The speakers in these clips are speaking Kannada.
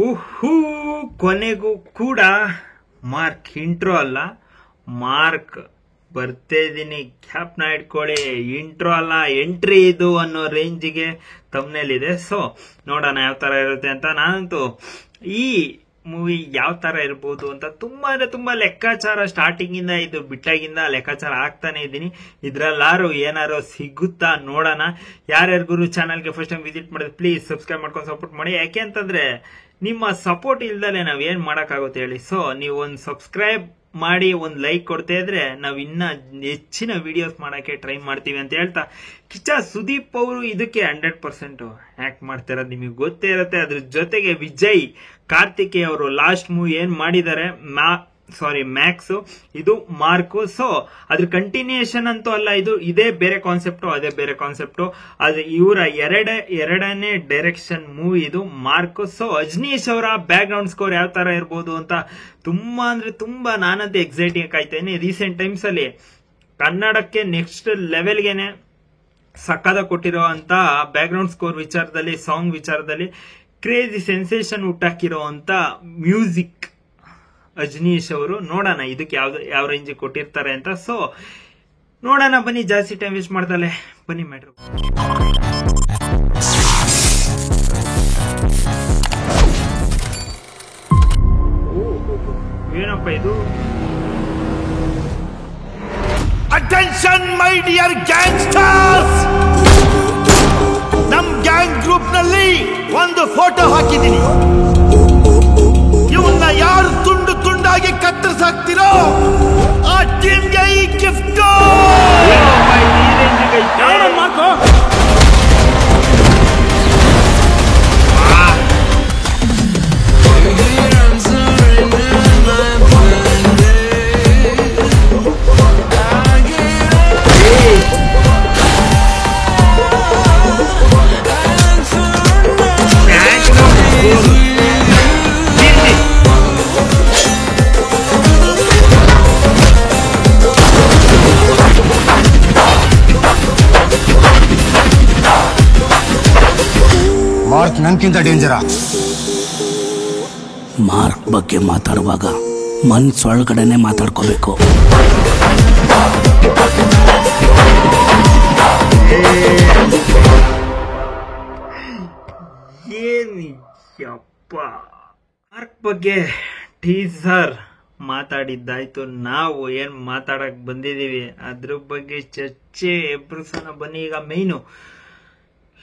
ಉಹೂ, ಕೊನೆಗೂ ಕೂಡ ಮಾರ್ಕ್ ಇಂಟ್ರೋ ಅಲ್ಲ, ಮಾರ್ಕ್ ಬರ್ತಾ ಇದೀನಿ, ಕ್ಯಾಪ್ನ ಇಟ್ಕೊಳ್ಳಿ, ಇಂಟ್ರೋ ಅಲ್ಲ ಎಂಟ್ರಿ ಇದು ಅನ್ನೋ ರೇಂಜಿಗೆ ತಮ್ನೇಲಿದೆ. ಸೊ ನೋಡೋಣ ಯಾವ ತರ ಇರುತ್ತೆ ಅಂತ. ನಾನಂತೂ ಈ ಮೂವಿ ಯಾವ ತರ ಇರ್ಬೋದು ಅಂತ ತುಂಬಾ ಅಂದ್ರೆ ತುಂಬಾ ಲೆಕ್ಕಾಚಾರ ಸ್ಟಾರ್ಟಿಂಗ್ ಇಂದ ಇದು ಬಿಟ್ಟಾಗಿಂದ ಲೆಕ್ಕಾಚಾರ ಆಗ್ತಾನೆ ಇದ್ದೀನಿ. ಇದ್ರಲ್ಲಾರು ಏನಾರು ಸಿಗುತ್ತಾ ನೋಡೋಣ. ಯಾರ್ಯಾರಿಗೂ ಚಾನಲ್ಗೆ ಫಸ್ಟ್ ಟೈಮ್ ವಿಸಿಟ್ ಮಾಡಿದ್ರೆ ಪ್ಲೀಸ್ ಸಬ್ಸ್ಕ್ರೈಬ್ ಮಾಡ್ಕೊಂಡು ಸಪೋರ್ಟ್ ಮಾಡಿ. ಯಾಕೆ ಅಂತಂದ್ರೆ ನಿಮ್ಮ ಸಪೋರ್ಟ್ ಇಲ್ದಲೆ ನಾವ್ ಏನ್ ಮಾಡಕ್ಕಾಗುತ್ತೆ ಹೇಳಿ. ಸೊ ನೀವು ಒಂದು ಸಬ್ಸ್ಕ್ರೈಬ್ ಮಾಡಿ ಒಂದು ಲೈಕ್ ಕೊಡ್ತಾ ಇದ್ರೆ ನಾವ್ ಇನ್ನ ಹೆಚ್ಚಿನ ವಿಡಿಯೋಸ್ ಮಾಡಕ್ಕೆ ಟ್ರೈ ಮಾಡ್ತೀವಿ ಅಂತ ಹೇಳ್ತಾ, ಕಿಚ್ಚ ಸುದೀಪ್ ಅವರು ಇದಕ್ಕೆ 100% ಆಕ್ಟ್ ಮಾಡ್ತಿರೋದು ನಿಮಗೆ ಗೊತ್ತೇ ಇರುತ್ತೆ. ಅದ್ರ ಜೊತೆಗೆ ವಿಜಯ್ ಕಾರ್ತಿಕೇಯ ಅವರು ಲಾಸ್ಟ್ ಮೂವಿ ಏನ್ ಮಾಡಿದ್ದಾರೆ ಮ್ಯಾಕ್ಸ್, ಇದು ಮಾರ್ಕು. ಸೊ ಅದ್ರ ಕಂಟಿನ್ಯೂಷನ್ ಅಂತೂ ಅಲ್ಲ, ಇದೇ ಬೇರೆ ಕಾನ್ಸೆಪ್ಟು, ಅದೇ ಬೇರೆ ಕಾನ್ಸೆಪ್ಟು. ಅದು ಇವರ ಎರಡನೇ ಡೈರೆಕ್ಷನ್ ಮೂವಿ ಇದು ಮಾರ್ಕು. ಸೊ ಅಜ್ನೀಶ್ ಅವರ ಬ್ಯಾಕ್ ಗ್ರೌಂಡ್ ಸ್ಕೋರ್ ಯಾವ ತರ ಇರ್ಬೋದು ಅಂತ ತುಂಬಾ ಅಂದ್ರೆ ತುಂಬಾ ನಾನಂತೂ ಎಕ್ಸೈಟಿಂಗ್ ಕಾಯ್ತೇನೆ. ರೀಸೆಂಟ್ ಟೈಮ್ಸ್ ಅಲ್ಲಿ ಕನ್ನಡಕ್ಕೆ ನೆಕ್ಸ್ಟ್ ಲೆವೆಲ್ಗೆನೆ ಸಕ್ಕದ ಕೊಟ್ಟಿರೋ ಅಂತ ಬ್ಯಾಕ್ ಗ್ರೌಂಡ್ ಸ್ಕೋರ್ ವಿಚಾರದಲ್ಲಿ, ಸಾಂಗ್ ವಿಚಾರದಲ್ಲಿ ಕ್ರೇಜಿ ಸೆನ್ಸೇಷನ್ ಹುಟ್ಟಾಕಿರೋ ಅಂತ ಮ್ಯೂಸಿಕ್ ಅಜ್ನೀಶ್ ಅವರು. ನೋಡೋಣ ಇದಕ್ಕೆ ಯಾವ ರೇಂಜ್ ಕೊಟ್ಟಿರ್ತಾರೆ ಅಂತ. ಸೊ ನೋಡೋಣ ಬನ್ನಿ, ಜಾಸ್ತಿ ಟೈಮ್ ವೇಸ್ಟ್ ಮಾಡ್ದಲೆ ಬನ್ನಿ ಮ್ಯಾಟ್ರು. ಏನಪ್ಪ ಇದು? ಅಟೆನ್ಷನ್ ಮೈ ಡಿಯರ್ ಗ್ಯಾಂಗ್ಸ್ಟರ್ಸ್, ನಮ್ ಗ್ಯಾಂಗ್ ಗ್ರೂಪ್ ನಲ್ಲಿ ಒಂದು ಫೋಟೋ ಹಾಕಿದ್ದೀನಿ. ಇವನ್ನ ಯಾರು ತುಂಡು ತುಂಡಾಗಿ ಕತ್ತರಿಸಾಕ್ತಿರೋ ಆ ಟೀಮ್ಗೆ ಈ ಗಿಫ್ಟ್. ಮಾರ್ಕ್ ನನ್ಕಿಂತ ಡೇಂಜರಾ. ಮಾರ್ಕ್ ಬಗ್ಗೆ ಮಾತಾಡುವಾಗ ಮನ್ಸೊಳಗಡೆನೆ ಮಾತಾಡ್ಕೋಬೇಕು. ಏನಿಯಪ್ಪ, ಮಾರ್ಕ್ ಬಗ್ಗೆ ಟೀಸರ್ ಮಾತಾಡಿದ್ದಾಯ್ತು. ನಾವು ಏನ್ ಮಾತಾಡಕ್ ಬಂದಿದೀವಿ ಅದ್ರ ಬಗ್ಗೆ ಚರ್ಚೆ ಎಬ್ರುಸೋಣ ಬನ್ನಿ. ಈಗ ಮೈನು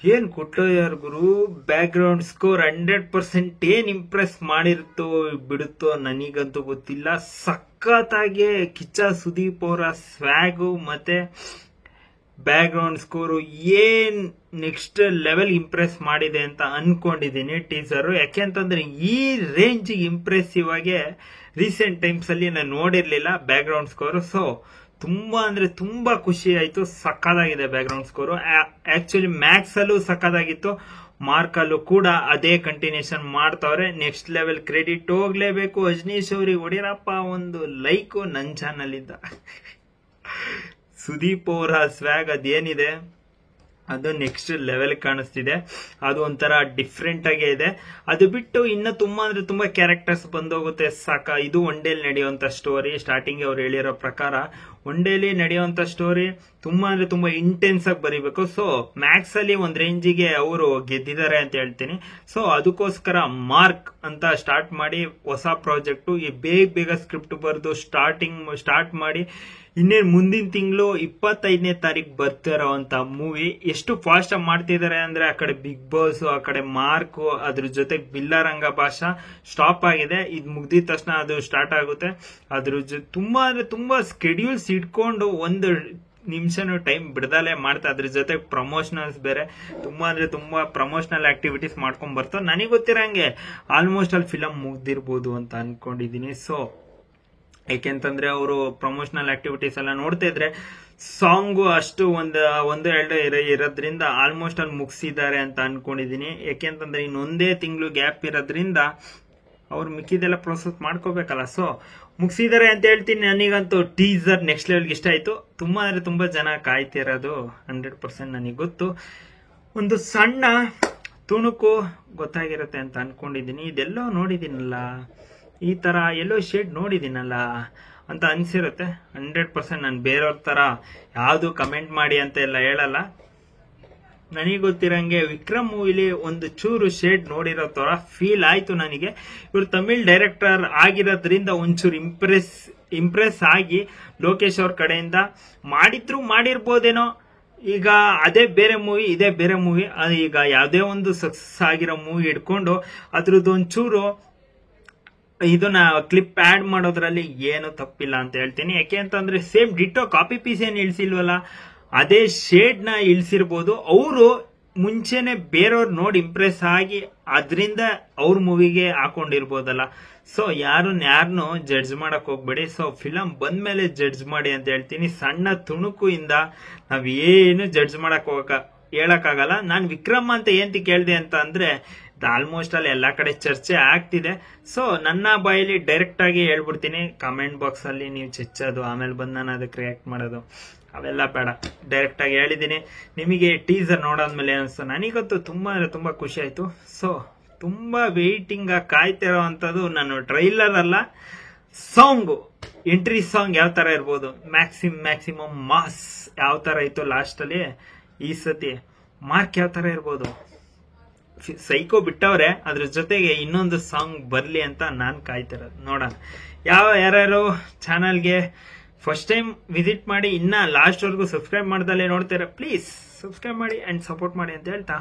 ಏನ್ ಕೊಟ್ಟೋಯಾರ್ ಗುರು, ಬ್ಯಾಕ್ ಗ್ರೌಂಡ್ ಸ್ಕೋರ್ 100% ಏನ್ ಇಂಪ್ರೆಸ್ ಮಾಡಿರುತ್ತೋ ಬಿಡುತ್ತೋ ನನಗಂತೂ ಗೊತ್ತಿಲ್ಲ. ಸಖತ್ತಾಗಿ ಕಿಚ್ಚ ಸುದೀಪ್ ಅವರ ಸ್ವ್ಯಾಗು ಮತ್ತೆ ಬ್ಯಾಕ್ ಗ್ರೌಂಡ್ ಸ್ಕೋರು ಏನ್ ನೆಕ್ಸ್ಟ್ ಲೆವೆಲ್ ಇಂಪ್ರೆಸ್ ಮಾಡಿದೆ ಅಂತ ಅನ್ಕೊಂಡಿದ್ದೀನಿ ಟೀಸರ್. ಯಾಕೆಂತಂದ್ರೆ ಈ ರೇಂಜ್ ಇಂಪ್ರೆಸಿವ್ ಆಗಿ ರೀಸೆಂಟ್ ಟೈಮ್ಸ್ ಅಲ್ಲಿ ನಾನು ನೋಡಿರ್ಲಿಲ್ಲ ಬ್ಯಾಕ್ ಗ್ರೌಂಡ್ ಸ್ಕೋರ್. ಸೊ ತುಂಬಾ ಅಂದ್ರೆ ತುಂಬಾ ಖುಷಿ ಆಯ್ತು. ಸಕ್ಕದಾಗಿದೆ background score. Actually Max ಅಲ್ಲೂ ಸಕ್ಕದಾಗಿತ್ತು, ಮಾರ್ಕ್ ಅಲ್ಲೂ ಕೂಡ ಅದೇ ಕಂಟಿನ್ಯೂಷನ್ ಮಾಡ್ತಾವ್ರೆ. ನೆಕ್ಸ್ಟ್ ಲೆವೆಲ್ ಕ್ರೆಡಿಟ್ ಹೋಗ್ಲೇಬೇಕು ಅಜ್ನೀಶ್ ಅವ್ರಿಗೆ. ಹೊಡಿರಪ್ಪ ಒಂದು ಲೈಕ್ ನನ್ ಚಾನಲ್ ಇಂದ. ಸುದೀಪ್ ಅವರ ಸ್ವ್ಯಾಗ್ ಅದೇನಿದೆ ಅದು ನೆಕ್ಸ್ಟ್ ಲೆವೆಲ್ ಕಾಣಿಸ್ತಿದೆ. ಅದು ಒಂಥರ ಡಿಫ್ರೆಂಟ್ ಆಗೇ ಇದೆ. ಅದು ಬಿಟ್ಟು ಇನ್ನು ತುಂಬಾ ಅಂದ್ರೆ ತುಂಬಾ ಕ್ಯಾರೆಕ್ಟರ್ಸ್ ಬಂದೋಗುತ್ತೆ. ಇದು ಒನ್ ಡೇಲಿ ನಡೆಯುವಂತ ಸ್ಟೋರಿ. ಸ್ಟಾರ್ಟಿಂಗ್ ಅವ್ರು ಹೇಳಿರೋ ಪ್ರಕಾರ ಒನ್ ಡೇಲಿ ನಡೆಯುವಂತ ಸ್ಟೋರಿ ತುಂಬಾ ಅಂದ್ರೆ ತುಂಬಾ ಇಂಟೆನ್ಸ್ ಆಗಿ ಬರೀಬೇಕು. ಸೊ ಮ್ಯಾಕ್ಸ್ ಅಲ್ಲಿ ಒಂದ್ ರೇಂಜಿಗೆ ಅವರು ಗೆದ್ದಿದ್ದಾರೆ ಅಂತ ಹೇಳ್ತೀನಿ. ಸೊ ಅದಕ್ಕೋಸ್ಕರ ಮಾರ್ಕ್ ಅಂತ ಸ್ಟಾರ್ಟ್ ಮಾಡಿ ಹೊಸ ಪ್ರಾಜೆಕ್ಟ್ ಬೇಗ ಸ್ಕ್ರಿಪ್ಟ್ ಬರೆದು ಸ್ಟಾರ್ಟ್ ಮಾಡಿ ಇನ್ನೇನು ಮುಂದಿನ ತಿಂಗಳು 25ನೇ ತಾರೀಕು ಬರ್ತಿರೋ ಅಂತ ಮೂವಿ. ಎಷ್ಟು ಫಾಸ್ಟ್ ಆಗಿ ಮಾಡ್ತಿದ್ದಾರೆ ಅಂದ್ರೆ ಆ ಕಡೆ ಬಿಗ್ ಬಾಸ್, ಆ ಕಡೆ ಮಾರ್ಕ್, ಅದ್ರ ಜೊತೆಗೆ ಬಿಲ್ಲರಂಗ ಭಾಷಾ ಸ್ಟಾಪ್ ಆಗಿದೆ. ಇದು ಮುಗ್ದಿದ ತಕ್ಷಣ ಅದು ಸ್ಟಾರ್ಟ್ ಆಗುತ್ತೆ. ಅದ್ರ ತುಂಬಾ ಅಂದ್ರೆ ತುಂಬಾ ಸ್ಕೆಡ್ಯೂಲ್ಸ್ ಇಟ್ಕೊಂಡು ಒಂದು ನಿಮಿಷನೂ ಟೈಮ್ ಬಿಡದಲ್ಲೇ ಮಾಡ್ತಾ, ಅದ್ರ ಜೊತೆ ಪ್ರಮೋಷನಲ್ಸ್ ಬೇರೆ ತುಂಬಾ ಅಂದ್ರೆ ತುಂಬಾ ಪ್ರಮೋಷನಲ್ ಆಕ್ಟಿವಿಟೀಸ್ ಮಾಡ್ಕೊಂಡ್ ಬರ್ತಾವ. ನನಗೆ ಗೊತ್ತಿರಂಗೆ ಆಲ್ಮೋಸ್ಟ್ ಅಲ್ಲಿ ಫಿಲಂ ಮುಗ್ದಿರ್ಬೋದು ಅಂತ ಅನ್ಕೊಂಡಿದೀನಿ. ಸೊ ಯಾಕೆಂತಂದ್ರೆ ಅವರು ಪ್ರಮೋಷನಲ್ ಆಕ್ಟಿವಿಟೀಸ್ ಎಲ್ಲ ನೋಡ್ತಾ ಇದ್ರೆ ಸಾಂಗು ಅಷ್ಟು ಒಂದು ಎರಡು ಇರೋದ್ರಿಂದ ಆಲ್ಮೋಸ್ಟ್ ಅಲ್ಲಿ ಮುಗಿಸಿದ್ದಾರೆ ಅಂತ ಅನ್ಕೊಂಡಿದೀನಿ. ಯಾಕೆಂತಂದ್ರೆ ಇನ್ನೊಂದೇ ತಿಂಗಳು ಗ್ಯಾಪ್ ಇರೋದ್ರಿಂದ ಅವ್ರು ಮಿಕ್ಕಿದೆಲ್ಲ ಪ್ರೊಸೆಸ್ ಮಾಡ್ಕೋಬೇಕಲ್ಲ. ಸೊ ಮುಗಿಸಿದ್ದಾರೆ ಅಂತ ಹೇಳ್ತೀನಿ. ನನಗಂತೂ ಟೀಸರ್ ನೆಕ್ಸ್ಟ್ ಲೆವೆಲ್ಗೆ ಇಷ್ಟ ಆಯ್ತು. ತುಂಬಾ ಅಂದ್ರೆ ತುಂಬಾ ಜನ ಕಾಯ್ತಿರೋದು 100% ನನಗೆ ಗೊತ್ತು. ಒಂದು ಸಣ್ಣ ತುಣುಕು ಗೊತ್ತಾಗಿರುತ್ತೆ ಅಂತ ಅನ್ಕೊಂಡಿದ್ದೀನಿ. ಇದೆಲ್ಲೋ ನೋಡಿದ್ದೀನಲ್ಲ, ಈ ತರ ಎಲ್ಲೋ ಶೇಡ್ ನೋಡಿದ್ದೀನಲ್ಲ ಅಂತ ಅನ್ಸಿರುತ್ತೆ. 100% ನಾನು ಬೇರೆಯವ್ರ ತರ ಯಾವುದು ಕಮೆಂಟ್ ಮಾಡಿ ಅಂತ ಎಲ್ಲ ಹೇಳಲ್ಲ. ನನಗೆ ಗೊತ್ತಿರಂಗೆ ವಿಕ್ರಮ್ ಮೂವಿಲಿ ಒಂದು ಚೂರು ಶೇಡ್ ನೋಡಿರೋ ತರ ಫೀಲ್ ಆಯ್ತು ನನಗೆ. ಇವ್ರು ತಮಿಳ್ ಡೈರೆಕ್ಟರ್ ಆಗಿರೋದ್ರಿಂದ ಒಂಚೂರು ಇಂಪ್ರೆಸ್ ಆಗಿ ಲೋಕೇಶ್ ಅವ್ರ ಕಡೆಯಿಂದ ಮಾಡಿರ್ಬೋದೇನೋ. ಈಗ ಅದೇ ಬೇರೆ ಮೂವಿ, ಇದೇ ಬೇರೆ ಮೂವಿ. ಈಗ ಯಾವುದೇ ಒಂದು ಸಕ್ಸಸ್ ಆಗಿರೋ ಮೂವಿ ಇಟ್ಕೊಂಡು ಅದ್ರದ್ದು ಒಂಚೂರು ಇದನ್ನ ಕ್ಲಿಪ್ ಆಡ್ ಮಾಡೋದ್ರಲ್ಲಿ ಏನು ತಪ್ಪಿಲ್ಲ ಅಂತ ಹೇಳ್ತೀನಿ. ಯಾಕೆ ಅಂತಂದ್ರೆ ಸೇಮ್ ಡಿಟೋ ಕಾಪಿ ಪೀಸ್ ಏನ್ ಇಳಿಸಿಲ್ವಲ್ಲ, ಅದೇ ಶೇಡ್ ನ ಇಳಿಸಿರ್ಬೋದು. ಅವರು ಮುಂಚೆನೆ ಬೇರೆಯವ್ರು ನೋಡಿ ಇಂಪ್ರೆಸ್ ಆಗಿ ಅದರಿಂದ ಅವ್ರ ಮೂವಿಗೆ ಹಾಕೊಂಡಿರ್ಬೋದಲ್ಲ. ಸೊ ಯಾರನ್ನು ಜಡ್ಜ್ ಮಾಡಕ್ ಹೋಗ್ಬೇಡಿ. ಸೊ ಫಿಲಮ್ ಬಂದ್ಮೇಲೆ ಜಡ್ಜ್ ಮಾಡಿ ಅಂತ ಹೇಳ್ತೀನಿ. ಸಣ್ಣ ತುಣುಕು ಇಂದ ನಾವ್ ಏನು ಜಡ್ಜ್ ಹೇಳಕ್ಕಾಗಲ್ಲ. ನಾನು ವಿಕ್ರಮ್ ಅಂತ ಏಂತ ಕೇಳ್ದೆ ಅಂತ ಅಂದ್ರೆ ಆಲ್ಮೋಸ್ಟ್ ಅಲ್ಲಿ ಎಲ್ಲಾ ಕಡೆ ಚರ್ಚೆ ಆಗ್ತಿದೆ. ಸೊ ನನ್ನ ಬಾಯಲ್ಲಿ ಡೈರೆಕ್ಟ್ ಆಗಿ ಹೇಳ್ಬಿಡ್ತೀನಿ, ಕಾಮೆಂಟ್ ಬಾಕ್ಸ್ ಅಲ್ಲಿ ನೀವು ಚಚ್ಚೋದು ಆಮೇಲೆ ಬಂದು ನಾನು ಅದಕ್ಕೆ ರಿಯಾಕ್ಟ್ ಮಾಡೋದು ಅವೆಲ್ಲ ಬೇಡ. ಡೈರೆಕ್ಟ್ ಆಗಿ ಹೇಳಿದ್ದೀನಿ. ನಿಮಗೆ ಟೀಸರ್ ನೋಡಾದ್ಮೇಲೆ ಅನಿಸ್ತು, ನನಗಂತೂ ತುಂಬಾ ಅಂದ್ರೆ ತುಂಬಾ ಖುಷಿ ಆಯ್ತು. ಸೊ ತುಂಬಾ ವೇಟಿಂಗ್ ಕಾಯ್ತಿರೋ ಅಂತದ್ದು ನಾನು ಟ್ರೈಲರ್ ಅಲ್ಲ, ಸಾಂಗ್ ಎಂಟ್ರಿ ಸಾಂಗ್ ಯಾವ ತರ ಇರ್ಬೋದು, ಮ್ಯಾಕ್ಸಿಮಮ್ ಮಾಸ್ ಯಾವ ತರ ಇತ್ತು ಲಾಸ್ಟ್ ಅಲ್ಲಿ, ಈ ಸತಿ ಮಾರ್ಕ್ ಯಾವ ತರ ಇರ್ಬೋದು. ಸೈಕೋ ಬಿಟ್ಟವ್ರೆ, ಅದ್ರ ಜೊತೆಗೆ ಇನ್ನೊಂದು ಸಾಂಗ್ ಬರ್ಲಿ ಅಂತ ನಾನ್ ಕಾಯ್ತಿರೋದು. ನೋಡೋಣ. ಯಾರ್ಯಾರು ಚಾನಲ್ಗೆ ಫಸ್ಟ್ ಟೈಮ್ ವಿಸಿಟ್ ಮಾಡಿ ಇನ್ನ ಲಾಸ್ಟ್ ವರ್ಗೂ ಸಬ್ಸ್ಕ್ರೈಬ್ ಮಾಡ್ದಲ್ಲೇ ನೋಡ್ತೀರಾ, ಪ್ಲೀಸ್ ಸಬ್ಸ್ಕ್ರೈಬ್ ಮಾಡಿ ಅಂಡ್ ಸಪೋರ್ಟ್ ಮಾಡಿ ಅಂತ ಹೇಳ್ತಾ